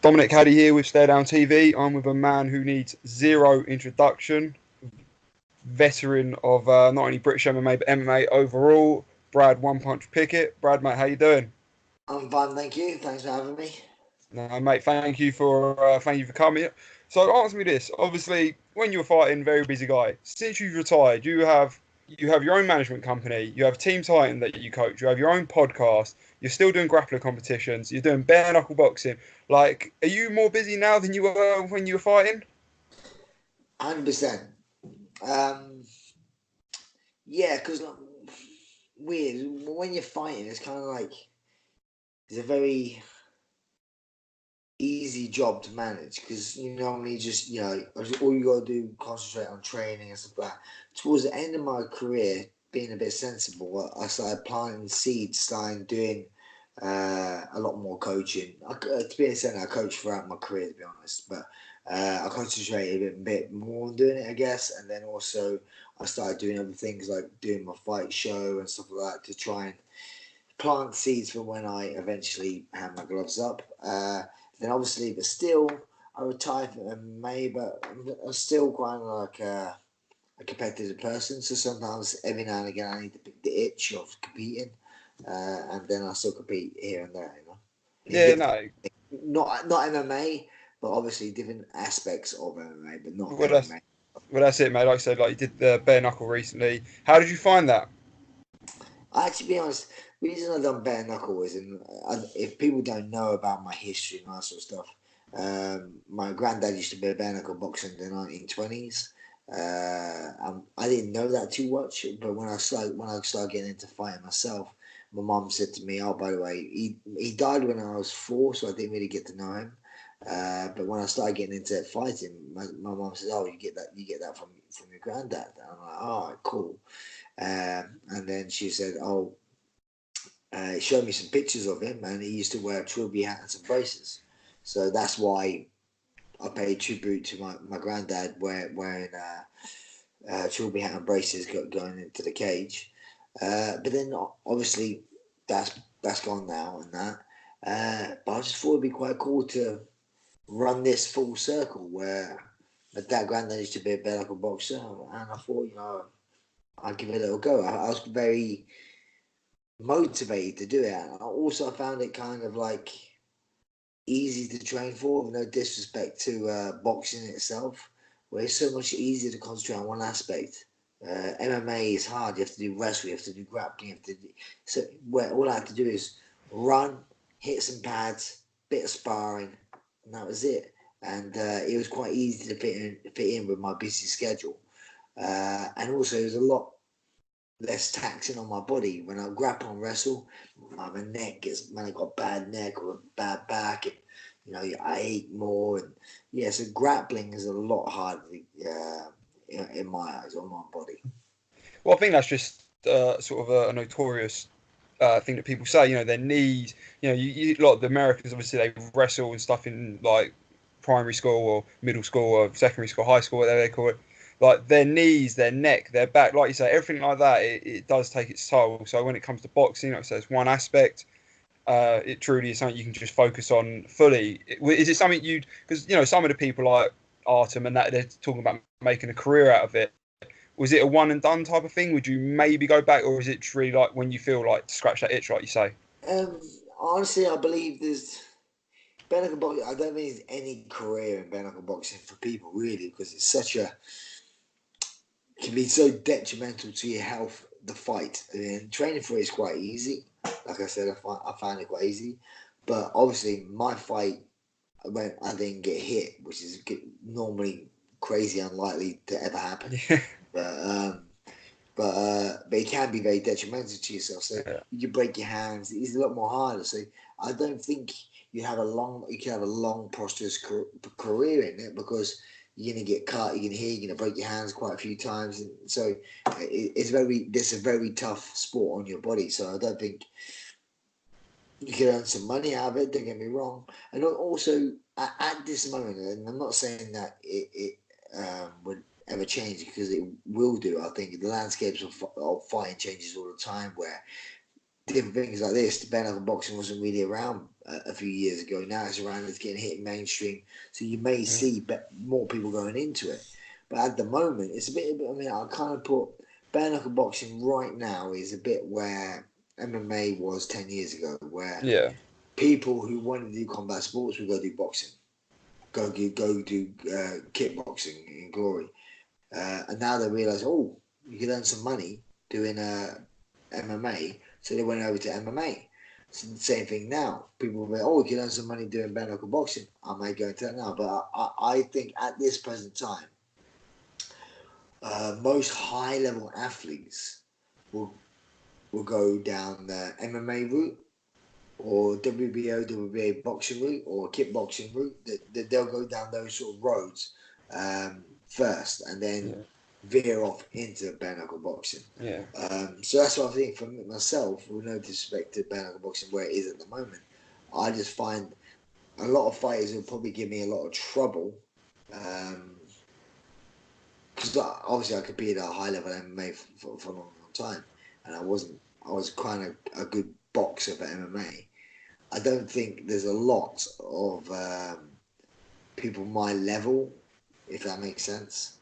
Dominic Caddy here with Stare Down TV. I'm with a man who needs zero introduction, veteran of not only British MMA but MMA overall. Brad One Punch Pickett. Brad, mate, how you doing? I'm fine, thank you. Thanks for having me. No, mate, thank you for coming. So answer me this. Obviously, when you were fighting, very busy guy. Since you've retired, you have your own management company. You have Team Titan that you coach. You have your own podcast. You're still doing grappler competitions. You're doing bare knuckle boxing. Like, are you more busy now than you were when you were fighting? 100%. Um, yeah, because weird when you're fighting, it's kind of like it's a very easy job to manage because you normally just all you got to do concentrate on training and stuff like that. Towards the end of my career, being a bit sensible, I started planting seeds, starting doing a lot more coaching. To be honest, I coached throughout my career, to be honest, but I concentrated a bit more on doing it, I guess, and then also I started doing other things like doing my fight show and stuff like that to try and plant seeds for when I eventually have my gloves up. Then obviously, but still, I retired from MMA, but I'm still quite like a competitive person. So sometimes, every now and again, I need to pick the itch of competing, and then I still compete here and there. In Yeah, different, no. not MMA, but obviously different aspects of MMA, but not Well, that's MMA. well, that's it, mate. Like I said, like you did the bare knuckle recently. How did you find that? I actually, be honest, the reason I done bare knuckle is, and if people don't know about my history and all that sort of stuff, my granddad used to be a bare knuckle boxer in the 1920's. I didn't know that too much, but when I started getting into fighting myself, my mum said to me, "Oh, by the way, he died when I was 4, so I didn't really get to know him. But when I started getting into fighting, my mum said, "Oh, you get that from your granddad." And I'm like, "Oh, cool." And then she said, "Oh, showed me some pictures of him, and he used to wear a trilby hat and some braces. So that's why I paid tribute to my granddad wearing trilby hat and braces going into the cage. But then obviously that's gone now and that. But I just thought it'd be quite cool to run this full circle where my dad granddad used to be a bare knuckle boxer, and I thought I'd give it a little go. I was very motivated to do it. I found it kind of like easy to train for, with no disrespect to boxing itself, where it's so much easier to concentrate on one aspect. MMA is hard. You have to do wrestling, you have to do grappling, so where all I had to do is run, hit some pads, bit of sparring, and that was it. And it was quite easy to fit in with my busy schedule. And also, it was a lot less taxing on my body. When I grapple and wrestle, my neck gets, man, I got a bad neck or a bad back, and I ache more. And yeah, so grappling is a lot harder in my eyes on my body. Well, I think that's just sort of a notorious thing that people say. You know, their knees. A lot of the Americans obviously they wrestle and stuff in like primary school or middle school or secondary school, high school, whatever they call it. Like their knees, their neck, their back, like you say, everything like that. It does take its toll. So when it comes to boxing, like I say, it's one aspect. It truly is something you can just focus on fully. Is it something you'd because some of the people like Artem and that they're talking about making a career out of it. Was it a one and done type of thing? Would you maybe go back, or is it truly like when you feel like to scratch that itch, like you say? Um, Honestly, I believe there's bare knuckle boxing. I don't think there's any career in bare knuckle boxing for people really, because it's such a can be so detrimental to your health. The fight and training for it is quite easy. Like I said, I find it quite easy. But obviously, my fight when I didn't get hit, which is normally crazy unlikely to ever happen. Yeah, But but it can be very detrimental to yourself. So yeah. you break your hands. It's a lot more harder. So I don't think you can have a long prosperous career in it, because you're gonna get cut. You're gonna break your hands quite a few times, and so it's a very tough sport on your body. So I don't think you can earn some money out of it. Don't get me wrong. And also at this moment, and I'm not saying that it would ever change, because it will do. I think the landscapes of fighting changes all the time, where different things like this, the bare knuckle boxing wasn't really around a few years ago. Now it's around, it's getting hit mainstream. So you may see more people going into it. But at the moment, it's a bit, I mean, I kind of put bare knuckle boxing right now is a bit where MMA was 10 years ago, where people who wanted to do combat sports would go do boxing, go do kickboxing in glory. And now they realise, oh, you can earn some money doing MMA, so they went over to MMA. It's the same thing now. People will be, oh, you can earn some money doing bare knuckle boxing. I may go into that now, but I think at this present time, most high level athletes will go down the MMA route or WBA boxing route or kickboxing route. They'll go down those sort of roads first, and then veer off into bare knuckle boxing. So that's what I think for myself, with no disrespect to bare knuckle boxing where it is at the moment. I just find a lot of fighters will probably give me a lot of trouble. Because obviously I competed at a high level MMA for a long time, and I was kind of a good boxer for MMA. I don't think there's a lot of people my level, if that makes sense.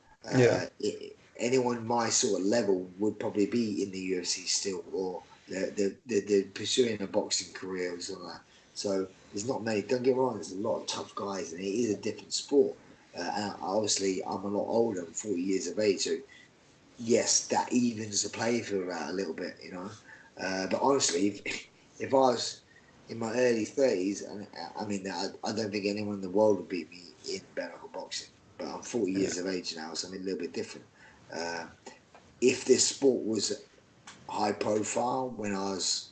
Anyone my sort of level would probably be in the UFC still, or they're pursuing a boxing career or something like that. So there's not many. Don't get me wrong, there's a lot of tough guys, and it is a different sport. And obviously, I'm a lot older. I'm 40 years of age, so yes, that evens the play field out a little bit, you know. But honestly, if I was in my early 30s, and I mean, I don't think anyone in the world would beat me in bare knuckle boxing. But I'm 40 years of age now, so I'm a little bit different. If this sport was high profile when I was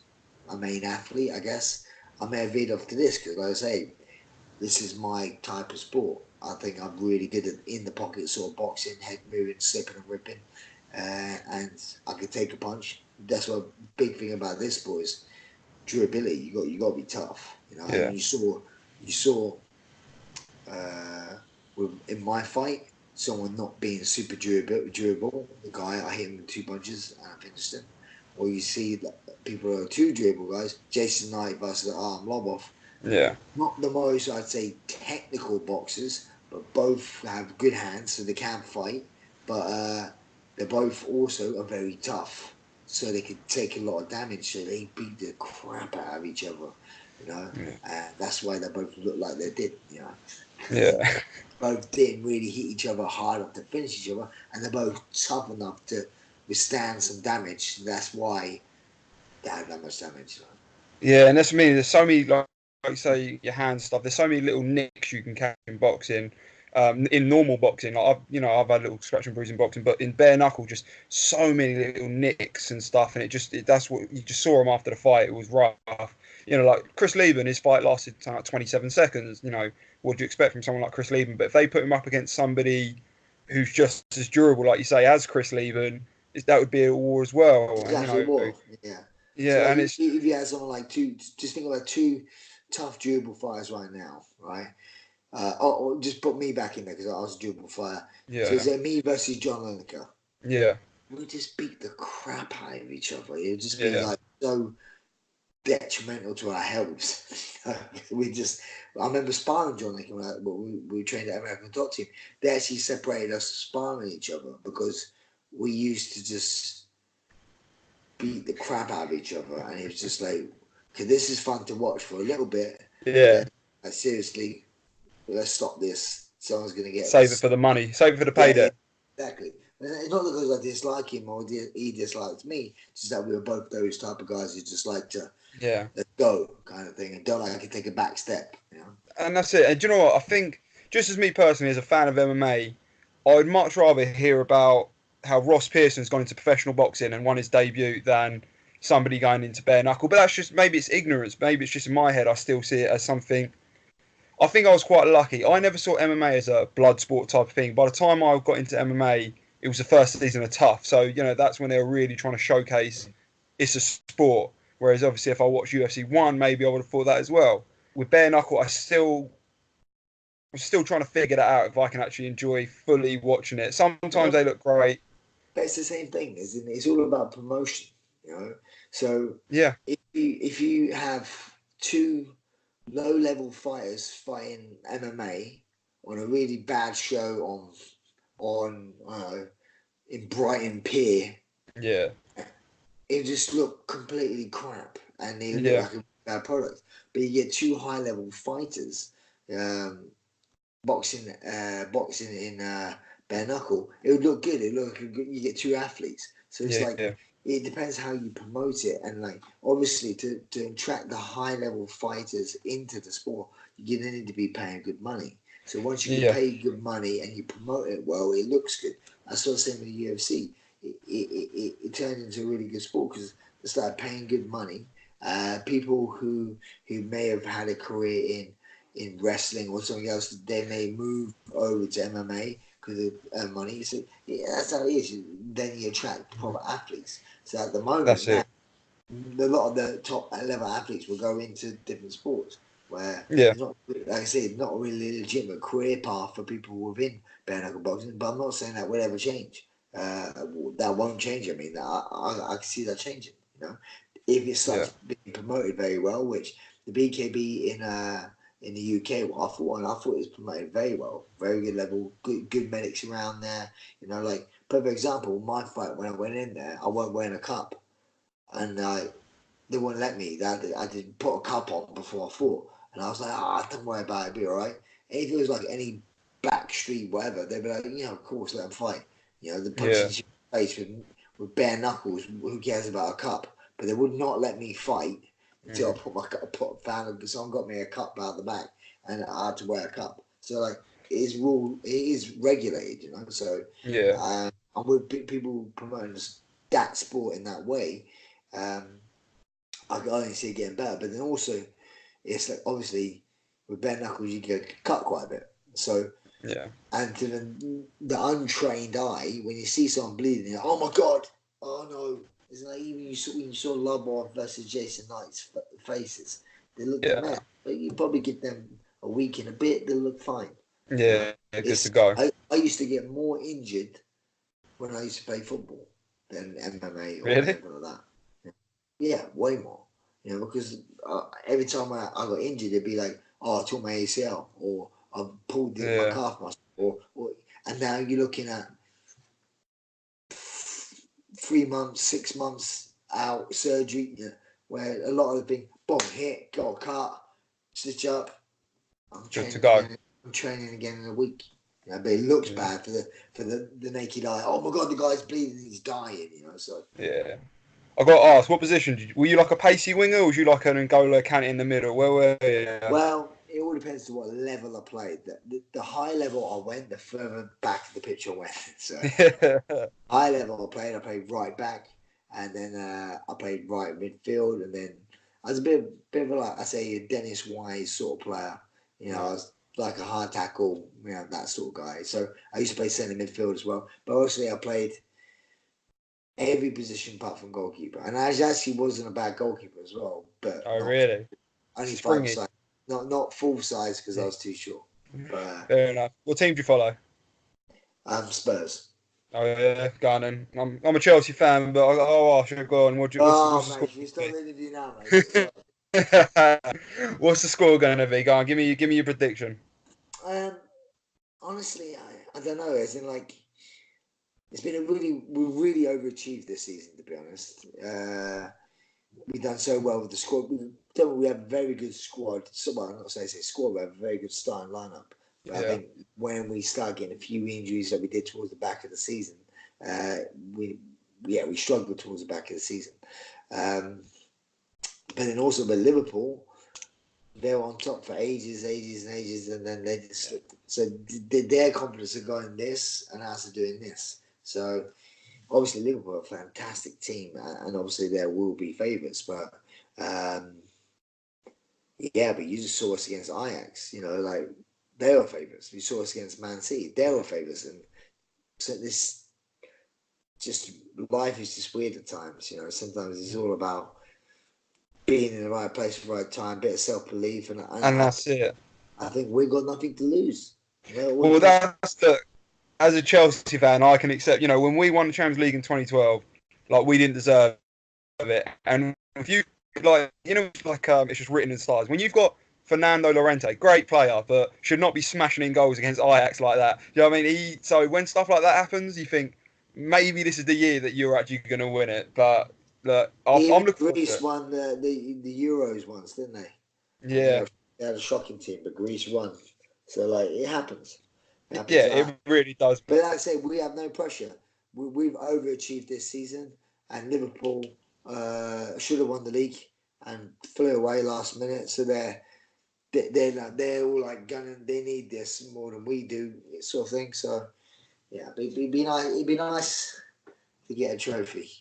a main athlete, I guess I may have veered off to this because, like I say, this is my type of sport. I think I'm really good at in the pocket sort of boxing, head moving, slipping and ripping, and I can take a punch. That's what big thing about this sport is durability. You got to be tough, you know. And you saw in my fight someone not being super durable. The guy, I hit him with 2 punches and I finished him. Or you see that people who are 2 durable guys, Jason Knight versus Arm Lobov. Not the most, I'd say, technical boxers, but both have good hands, so they can fight. But they're both also are very tough, so they could take a lot of damage. So they beat the crap out of each other, you know. That's why they both look like they did, you know. Both didn't really hit each other hard enough to finish each other, and they're both tough enough to withstand some damage. That's why they had that much damage, you know. Yeah, and that's what I mean. There's so many, like you say, your hand stuff. There's so many little nicks you can catch in boxing. In normal boxing, like I've had little scratch and bruise in boxing, but in bare knuckle, just so many little nicks and stuff. And that's what you just saw him after the fight. It was rough. You know, like Chris Lieben, his fight lasted like 27 seconds. You know, what do you expect from someone like Chris Lieben? But if they put him up against somebody who's just as durable, like you say, as Chris Lieben, that would be a war as well. Exactly, And, you know, war. Yeah. yeah, So like and it's if you had someone like just think about 2 tough durable fighters right now, right? Or just put me back in there because I was a durable fighter. So is it me versus John Lineker? Yeah. We just beat the crap out of each other. It would just be Yeah. like so detrimental to our health. I remember sparring John Lineker when we trained at American Top Team. They actually separated us sparring each other because we used to just beat the crap out of each other, and it was just like, okay, this is fun to watch for a little bit, but then seriously, let's stop this. Someone's gonna get Save it for the money. Save it for the payday. Exactly. It's not because I dislike him or he dislikes me. It's just that we were both those type of guys who just like to let's go kind of thing and don't like to take a back step. You know. And that's it. And do you know what? I think, just as me personally, as a fan of MMA, I would much rather hear about how Ross Pearson's gone into professional boxing and won his debut than somebody going into bare knuckle. But that's just, maybe it's ignorance. Maybe it's just in my head. I still see it as something. I think I was quite lucky. I never saw MMA as a blood sport type of thing. By the time I got into MMA, it was the first season of Tough. So, you know, that's when they were really trying to showcase it's a sport. Whereas obviously if I watched UFC 1, maybe I would have thought that as well. With bare knuckle, I'm still trying to figure that out if I can actually enjoy fully watching it. Sometimes they look great. But it's the same thing, isn't it? It's all about promotion. You know, so Yeah. if you have two low level fighters fighting MMA on a really bad show on I don't know, in Brighton Pier, Yeah. it just looked completely crap and it looked Yeah. like a bad product. But you get two high level fighters um, boxing in bare knuckle, it would look good. It look good. You get two athletes, so it's Yeah. like Yeah. it depends how you promote it, and like obviously to attract the high level fighters into the sport, you then need to be paying good money. So once you can Yeah. pay good money and you promote it well, it looks good. I saw the same with the UFC. It turned into a really good sport because they started paying good money. People who may have had a career in wrestling or something else, they may move over to MMA because of money. So yeah, that's how it is. Then you attract proper athletes. So at the moment That's now, it. a lot of the top level athletes will go into different sports where Yeah. there's not, like I said, not a really legitimate career path for people within bare knuckle boxing. But I'm not saying that will ever change. That won't change. I mean, I can see that changing. You know, if it Yeah. starts being promoted very well, which the BKB in the UK, well, I thought it was promoted very well, very good level, good medics around there. You know, like perfect example, my fight when I went in there, I weren't wearing a cup, and they wouldn't let me. I did put a cup on before I fought, and I was like, don't worry about it, it'll be all right. And if it was like any back street, whatever, they'd be like, of course, let them fight. You know, the punching Yeah. in the face with bare knuckles. Who cares about a cup? But they would not let me fight until Mm. I someone got me a cup out the back, and I had to wear a cup. So like, it is regulated, you know. So Yeah. I'm with people promoting that sport in that way. Um, I can only see it getting better. But then also, it's like obviously with bare knuckles you get cut quite a bit. So Yeah. and to the untrained eye, when you see someone bleeding, you're like, oh my god, oh no. It's like even when you saw Lobov versus Jason Knight's faces, they looked a Yeah. mess. But you probably get them a week and a bit, they'll look fine. You know, Yeah. Good to go. I used to get more injured when I used to play football than MMA or Really? anything like that. Yeah, way more. You know, because every time I got injured, it'd be like, oh, I tore my ACL or I pulled my Yeah. calf muscle, and now you're looking at 3 months, 6 months out surgery, where a lot of the thing, boom, hit, got a cut, stitch up. I'm Good to training go. again. I'm training again in a week. But it looks Yeah. bad for the naked eye. Oh my god, the guy's bleeding, he's dying. So Yeah. I got to ask, what position were you like a pacey winger, or was you like an Angola Kante in the middle? Where were you? well, it all depends to what level I played. The high level I went, the further back the pitch I went. So Yeah. high level I played right back, and then I played right midfield, and then I was a bit of a, like I say, a Dennis Wise sort of player. I was like a hard tackle, that sort of guy. So I used to play centre midfield as well, but obviously I played every position apart from goalkeeper, and I actually wasn't a bad goalkeeper as well, but Oh, not really? only five Springy. size, not full size because I Yeah. was too short. But Fair enough. What team do you follow? Spurs. Oh yeah, go on then. I'm a Chelsea fan, but I should go on. What's Oh the score? mate, you start the interview now, mate. Sorry. What's the score going to be? Go on, give me your prediction. Um, honestly, I don't know. As in, like, it's been we really overachieved this season. To be honest, we've done so well with the squad. We have a very good squad. So, well, I'm not saying it's a squad. We have a very good starting lineup. But I Yeah. think when we start getting a few injuries that we did towards the back of the season, uh, we we struggled towards the back of the season. Um, but then also with Liverpool, they were on top for ages and ages, and then they just Yeah. slipped. So their confidence of going this and us are doing this. So obviously Liverpool are a fantastic team, and obviously there will be favourites, but um, yeah, but you just saw us against Ajax. Like they were favourites. You saw us against Man City. They were favourites, and so this just life is just weird at times. Sometimes it's all about being in the right place at the right time, bit of self belief, and And that's it. I think we've got nothing to lose. What do Well, you think? that's the as a Chelsea fan, I can accept. When we won the Champions League in 2012, like we didn't deserve it. And if you like, it's just written in stars. When you've got Fernando Llorente, great player, but should not be smashing in goals against Ajax like that. You know what I mean? So when stuff like that happens, you think maybe this is the year that you're actually going to win it. But look, I'm Even looking forward to Greece it. won the Euros once, didn't they? And Yeah, they had a shocking team, but Greece won. So like it happens. It yeah, happens. it really does. But like I say, we have no pressure. We've overachieved this season, and Liverpool should have won the league and flew away last minute. So they're all like gunning. They need this more than we do, sort of thing. So yeah, it'd be nice. It'd be nice to get a trophy.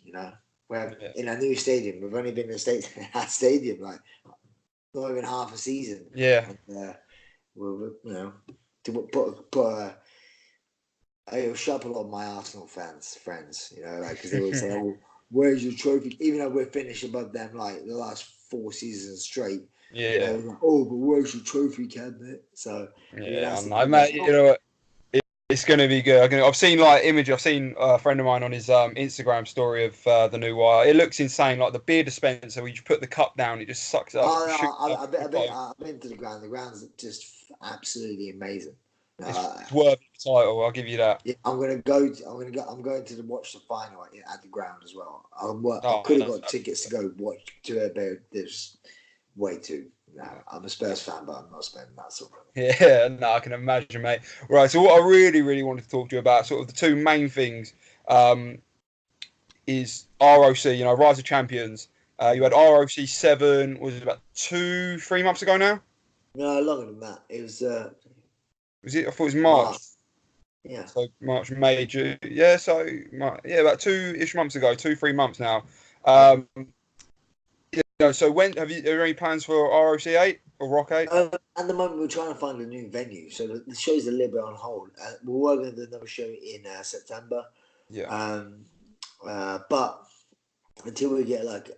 We're Yeah. in a new stadium. We've only been in that stadium like not even half a season. Yeah. And to put it'll shut up a lot of my Arsenal friends, because they always say, "Oh, where's your trophy?" Even though we're finished above them, like the last 4 seasons straight. Yeah. Like, oh, but where's your trophy cabinet? So Yeah, that's I the know, thing. mate. You know what? It's going to be good. I've seen image. I've seen a friend of mine on his Instagram story of the new wire. It looks insane. Like the beer dispenser, where you just put the cup down, it just sucks it up. Oh, Shoots no, up I've been to the ground. The ground's just absolutely amazing. It's worth the title. I'll give you that. Yeah, I'm gonna go. I'm going to watch the final at the ground as well. I Oh, could have that's got tickets to go watch to it, but there's way too. No, I'm a Spurs fan, but I'm not spending that sort of money. yeah. No, I can imagine, mate. Right. So what I really, really wanted to talk to you about, sort of the two main things, is ROC. Rise of Champions. You had ROC 7. Was it about 2, 3 months ago now? No, longer than that. It was Was it? I thought it was March. March. Yeah. So March, May, June. Yeah, so about 2-ish months ago, 2, 3 months now. Um, so are there any plans for ROC 8 or Rock 8? At the moment, we're trying to find a new venue, so the show's a little bit on hold. We're working on another show in September. Yeah. But until we get like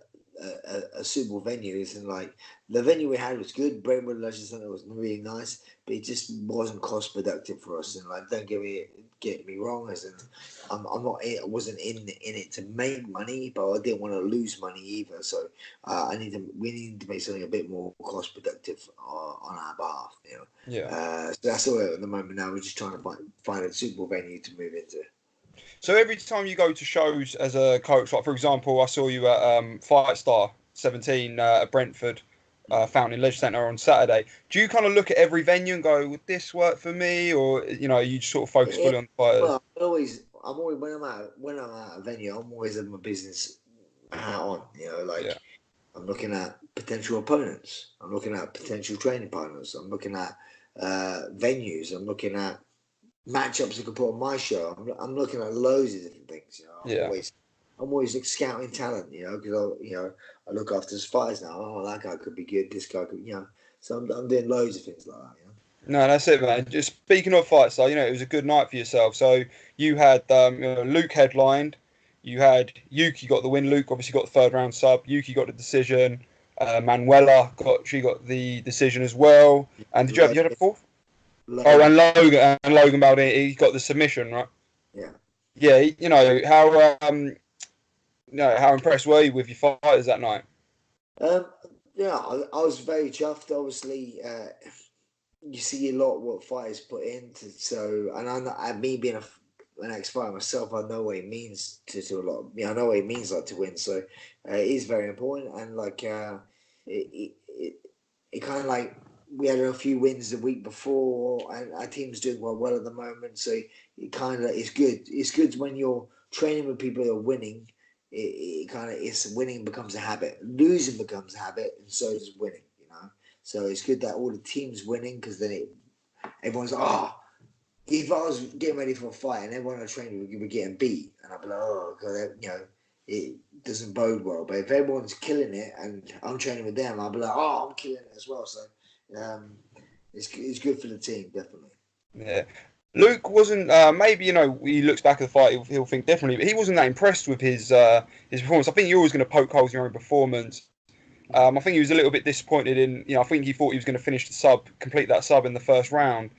a suitable venue, and like the venue we had was good. Brentwood Leisure Centre was really nice, but it just wasn't cost productive for us. And like, don't get me wrong, as in I'm not I wasn't in it to make money, but I didn't want to lose money either. So we need to make something a bit more cost productive on our behalf. Yeah. So that's all at the moment. Now we're just trying to find a suitable venue to move into. So every time you go to shows as a coach, like for example, I saw you at Fight Star 17 at Brentford Fountain Leisure Centre on Saturday. Do you kind of look at every venue and go, "Would this work for me?" Or you just sort of focus Yeah, fully on the fighters? well, I'm always when I'm at a venue, I'm always having my business hat on. Yeah. Like I'm looking at potential opponents. I'm looking at potential training partners. I'm looking at venues. I'm looking at matchups I could put on my show. I'm looking at loads of different things. Yeah. I'm always like scouting talent. Because I look after the fighters now. Oh, that guy could be good. This guy could. So I'm doing loads of things like that. No, that's it, man. Just speaking of Fight Star, it was a good night for yourself. So you had Luke headlined. You had Yuki got the win. Luke obviously got the third round sub. Yuki got the decision. Manuela got the decision as well. And you had a fourth? Oh, and Logan Baldini, he got the submission, right? Yeah. Yeah, how impressed were you with your fighters that night? Yeah, I was very chuffed. Obviously, you see a lot what fighters put into. So, and me being an ex-fighter myself, I know what it means to a lot. I know what it means like to win. So, it is very important. And like, it kind of like we had a few wins the week before, and our team's doing well at the moment. So it's good. It's good when you're training with people that are winning. It's winning becomes a habit. Losing becomes a habit, and so does winning. So it's good that all the teams winning, because then everyone's like, oh, if I was getting ready for a fight and everyone I trained were getting beat, and I'd be like, oh, because it doesn't bode well. But if everyone's killing it and I'm training with them, I'll be like, oh, I'm killing it as well. So it's good for the team, definitely. Yeah. Luke wasn't. Maybe he looks back at the fight, he'll think differently. But he wasn't that impressed with his performance. I think you're always going to poke holes in your own performance. I think he was a little bit disappointed in. I think he thought he was going to complete that sub in the first round.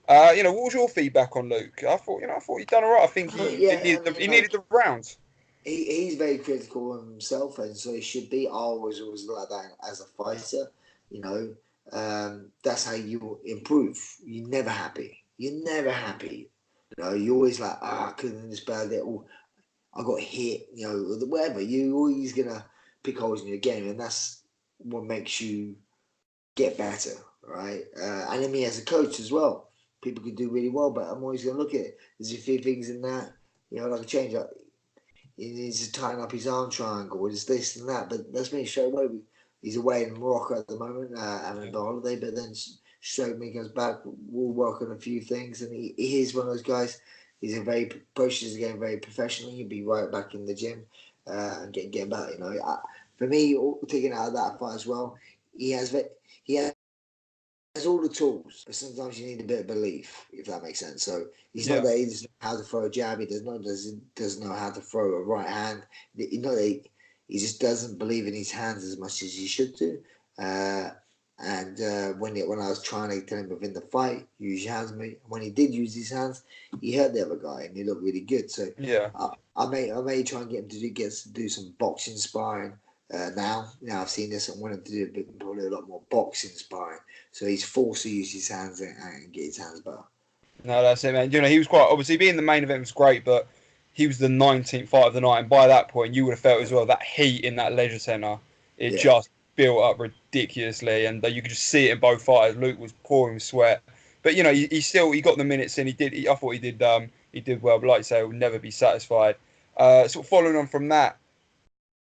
What was your feedback on Luke? I thought he'd done all right. I think he needed the rounds. he's very critical of himself, and so he should be. I always like that as a fighter. You know, that's how you improve. You're never happy. You're never happy. You know, you're always like, I couldn't this bad it. Oh, I got hit. You know, whatever. You're always gonna pick holes in your game, and that's what makes you get better, right? And I mean, as a coach as well, people could do really well, but I'm always gonna look at it. There's a few things in that, you know, like a change up. He needs to tighten up his arm triangle. There's this and that, but that's me straight away. He's away in Morocco at the moment, having a holiday. But then straight when he comes back, we'll work on a few things. And he is one of those guys. He's a very approaches the game very professionally. He'll be right back in the gym and get back. You know, for me, taking out of that fight as well, he has he has all the tools, but sometimes you need a bit of belief, if that makes sense. So he's not Yeah. that he doesn't know how to throw a jab. He doesn't know how to throw a right hand. You know, he just doesn't believe in his hands as much as he should do. And when I was trying to tell him within the fight, use your hands. When he did use his hands, he hurt the other guy, and he looked really good. So Yeah. I may try and get him to do some boxing sparring. Now I've seen this. I want him to do probably a lot more boxing sparring, so he's forced to use his hands and get his hands better. No, that's it, man. You know, he was quite obviously being the main event was great, but he was the 19th fight of the night, and by that point, you would have felt as well that heat in that leisure centre. It Yeah, just built up ridiculously, and you could just see it in both fighters. Luke was pouring sweat, but you know, he got the minutes in. I thought he did well, but like you say, he'll never be satisfied. Sort of following on from that,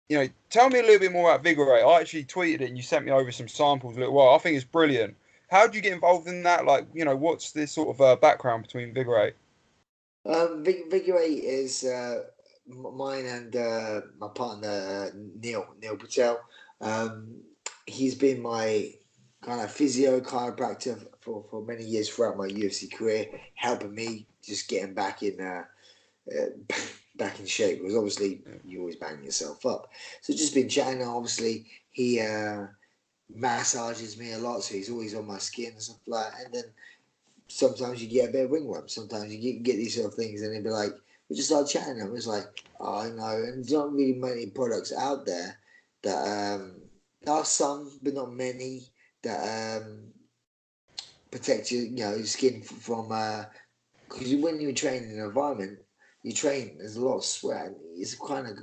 you know, tell me a little bit more about Vigor 8. I actually tweeted it and you sent me over some samples a little while. I think it's brilliant. How did you get involved in that? Like, you know, what's this sort of background between Vigor 8? Figure eight is mine and my partner Neil Patel. Um, he's been my kind of physio chiropractor for many years throughout my UFC career, helping me just getting back in back in shape. Because obviously you always bang yourself up. So just been chatting. Obviously he massages me a lot, so he's always on my skin and stuff like that. And then sometimes you get a bit of ringworm. Sometimes you get these sort of things, and they'd be like, we just start chatting. And it's like, oh, I know. And there's not really many products out there that there are some, but not many that protect your skin from. Because when you train in an environment, you train. There's a lot of sweat. It's kind of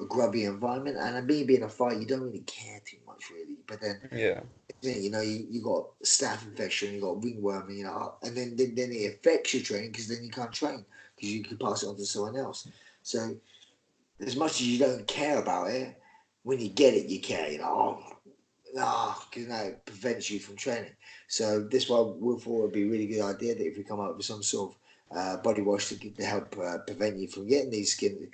a grubby environment, and being a fight, you don't really care too much, really. But then Yeah. you know, you got staph infection, you got ringworm, you know, and then it affects your training because then you can't train because you can pass it on to someone else. So as much as you don't care about it, when you get it, you care. You know, because now it prevents you from training. So this one we thought would be a really good idea that if we come up with some sort of body wash to help prevent you from getting these skin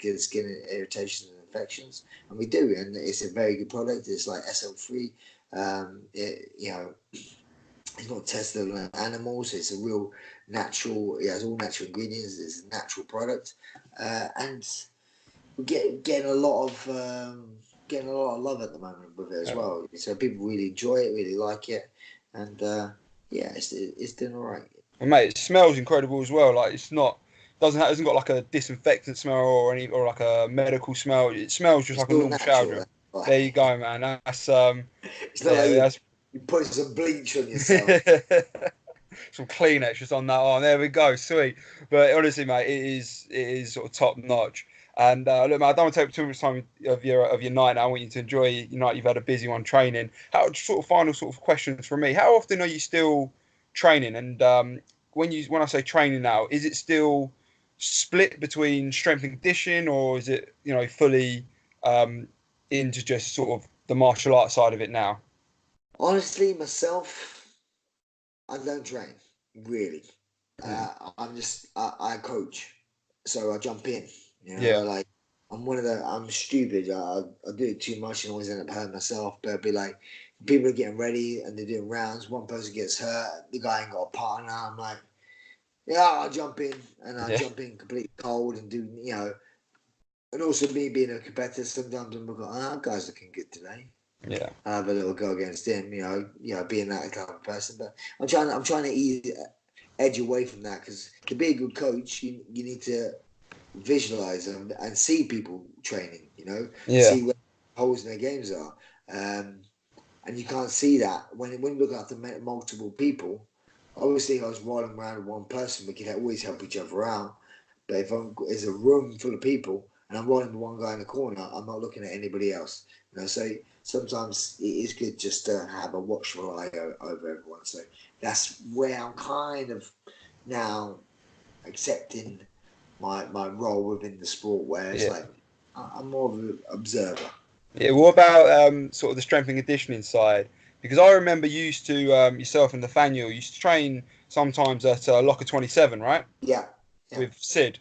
irritations and infections, and we do, and it's a very good product. It's like SL free. You know, it's not tested on animals. It's a real natural. It has all natural ingredients. It's a natural product, and we're getting a lot of love at the moment with it as Yeah. well. So people really enjoy it, really like it, and yeah, it's doing all right. And mate, it smells incredible as well. Like it's not hasn't got like a disinfectant smell or any or like a medical smell. It smells just It's like a still normal shower natural. gel. That's why. There you go, man. That's It's not like yeah, that's you put some bleach on yourself. some Kleenex just on that arm. There we go, sweet. But honestly, mate, it is sort of top notch. And look, mate, I don't want to take up too much time of your night. Now. I want you to enjoy your night. You've had a busy one training. How sort of final sort of questions from me? How often are you still training? And when I say training now, is it still split between strength and conditioning, or is it fully um, into just sort of the martial arts side of it now? Honestly, myself, I don't train really. Mm. I coach, so I jump in. You know, Yeah, like I'm stupid. I do it too much and always end up hurting myself. But it'd be like people are getting ready and they're doing rounds. One person gets hurt, the guy ain't got a partner. I'm like, yeah, I'll jump in and I yeah, jump in completely cold and do And also me being a competitor, sometimes I'm like, guy's looking good today. yeah. I have a little go against him, being that kind of person. But I'm trying to edge away from that because to be a good coach, you need to visualize them and see people training, Yeah. see where holes in their games are. And you can't see that when you look after multiple people. Obviously, if I was rolling around with one person, we could always help each other out. But if there's a room full of people and I'm rolling with one guy in the corner, I'm not looking at anybody else. So sometimes it is good just to have a watchful eye over everyone. So that's where I'm kind of now accepting my role within the sport, where it's Yeah. like I'm more of an observer. Yeah. What about sort of the strength and conditioning side? Because I remember you used to yourself and Nathaniel used to train sometimes at Locker 27, right? Yeah, yeah, With Sid.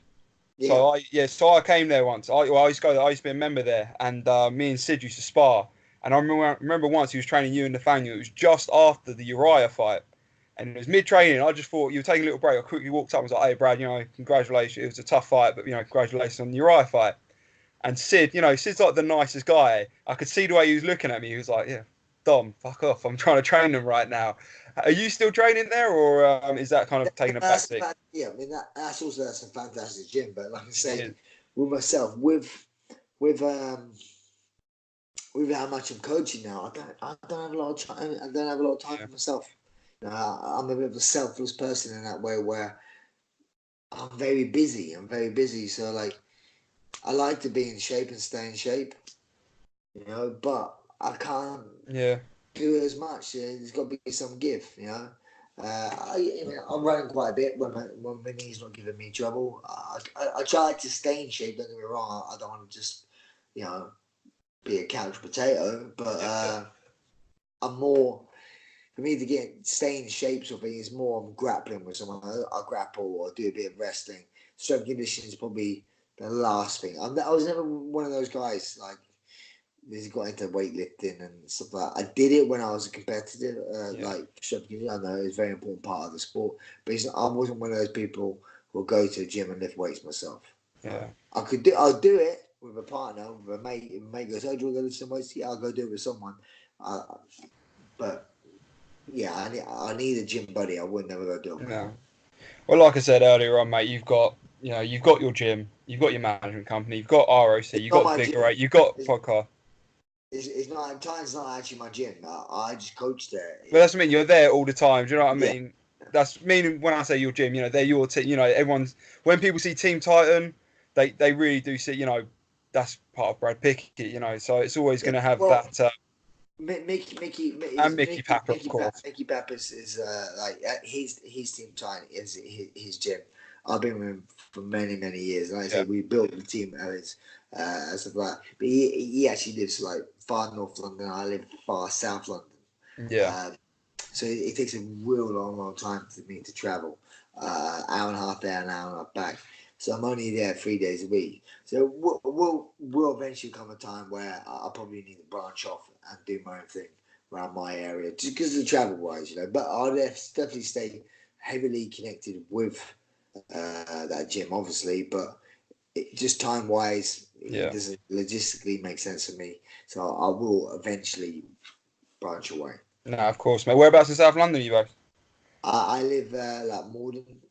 yeah. So I came there once. I used to go there. I used to be a member there, and me and Sid used to spar. And I remember once he was training you and Nathaniel. It was just after the Uriah fight, and it was mid training. I just thought you were taking a little break. I quickly walked up and was like, "Hey, Brad, congratulations. It was a tough fight, but congratulations on the Uriah fight." And Sid, Sid's like the nicest guy. I could see the way he was looking at me. He was like, "Yeah, Dom, fuck off. I'm trying to train them right now." Are you still training there, or is that kind of taking a back seat? Yeah, I mean that's a fantastic gym. But like I It say, is. with myself, with with how much I'm coaching now, I don't have a lot of time. I don't have a lot of time Yeah. for myself. I'm a bit of a selfless person in that way, where I'm very busy. I'm very busy, so like I like to be in shape and stay in shape, but I can't Yeah. do as much. There's got to be some give, I'm running quite a bit when my knee's not giving me trouble. I try to stay in shape. Don't get me wrong. I don't want to just, you know, be a couch potato. But Yeah. I'm more for me to stay in shape. Sort of thing is more. I'm grappling with someone. I grapple or do a bit of wrestling. Strength conditioning is probably the last thing. I was never one of those guys like he's got into weightlifting and stuff like that. I did it when I was a competitor, Yeah. like strength conditioning. I know it's a very important part of the sport, but I wasn't one of those people who will go to the gym and lift weights myself. Yeah. I'll do it with a partner, with a mate. If a mate goes, "Oh, do you want to lift some weights?" Yeah, I'll go do it with someone. Uh, but yeah, I need a gym buddy. I would never go do it on my own. No. Well, like I said earlier on, mate, you've got your gym, you've got your management company, you've got ROC, It's you've not got my Figure gym. Eight, you've got It's, podcast. it's not. Time's not actually my gym. I just coach there. But that's what I mean. You're there all the time. Do you know what I Yeah. mean? That's meaning when I say your gym. They're your team. Everyone's when people see Team Titan, they really do see. That's part of Brad Pickett. So it's always Yeah. going to have Well, that. Is And Mickey Papper, of course. Mickey Pappas is like his team time is his gym. I've been with him for many years. Like I say, Yeah. we built the team as stuff like. But he actually lives like far north London. I live far south London. Yeah. Um, so it takes a real long time for me to travel. Hour and a half there, an hour and a half back. So I'm only there 3 days a week. So we'll eventually come a time where I'll probably need to branch off and do my own thing around my area, just because of the travel wise. But I'll definitely stay heavily connected with that gym, obviously. But just time wise, it Yeah. doesn't logistically make sense for me. So I will eventually branch away. No, of course, mate. Whereabouts in South London are you both? I live like Morden,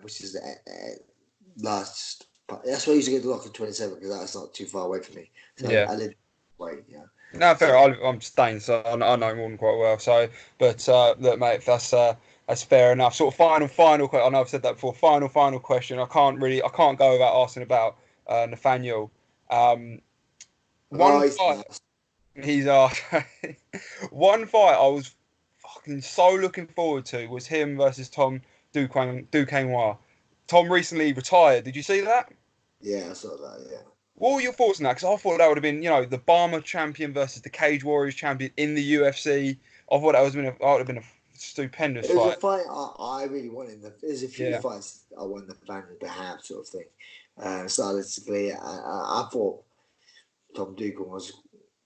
which is the last. That's why I used to go to Lock 27 because that's not too far away from me. So Yeah. I live away, yeah. No, fair. So I'm staying, so I know Morton quite well. So, but look, mate, that's fair enough. Sort of final. I know I've said that before. Final question. I can't go without asking about Nathaniel. Um, one he's fight. nice. He's one fight I was fucking so looking forward to was him versus Tom Duquesnoy. Tom recently retired. Did you see that? Yeah, I saw that. Yeah. What were your thoughts on that? Because I thought that would have been, the Barmer champion versus the Cage Warriors champion in the UFC. I thought that would have been a stupendous It was a fight. fight I really wanted. There's a few Yeah, fights I want the family to have, sort of thing. Stylistically, I thought Tom Dugan was.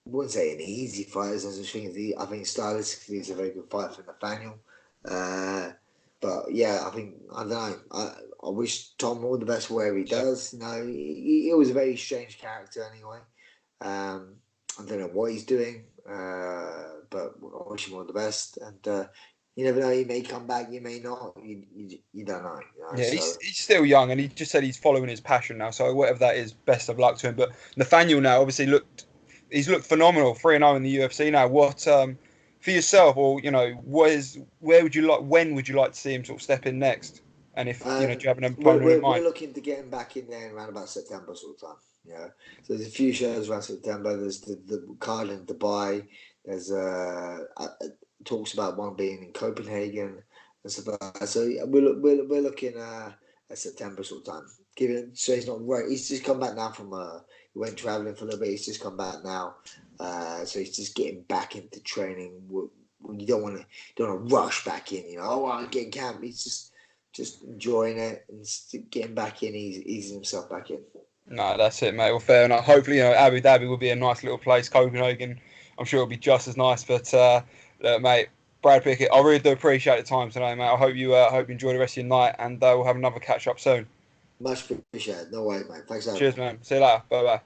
I wouldn't say an easy fight. There's no such thing as I think stylistically it's a very good fight for Nathaniel. Uh, but yeah, I don't know. I wish Tom all the best wherever he yeah, does. He was a very strange character anyway. I don't know what he's doing, but I wish him all the best. And You never know. He may come back. You may not. You don't know. You know. Yeah, So he's still young, and he just said he's following his passion now. So whatever that is, best of luck to him. But Nathaniel now obviously he's looked phenomenal, 3-0 in the UFC now. What for yourself, or where would you like, when would you like to see him sort of step in next? And if do you have an opponent in we're mind? looking to get him back in there around about September sort of time. Yeah. So there's a few shows around September. There's the card in Dubai. There's talks about one being in Copenhagen and stuff like that. So yeah, we're looking at September sort of time. Given so he's not right. He's just come back now from he went traveling for a little bit. He's just come back now. So he's just getting back into training. When you don't want to rush back in. You know, oh, I'll get in camp. He's just enjoying it and getting back in, easing himself back in. No, that's it, mate. Well, fair enough. Hopefully, Abu Dhabi will be a nice little place. Copenhagen, I'm sure it'll be just as nice. But look, mate, Brad Pickett, I really do appreciate the time today, mate. I hope you enjoy the rest of your night, and we'll have another catch up soon. Much appreciated. No worries, mate. Thanks, Adam. Cheers, man. See you later. Bye bye.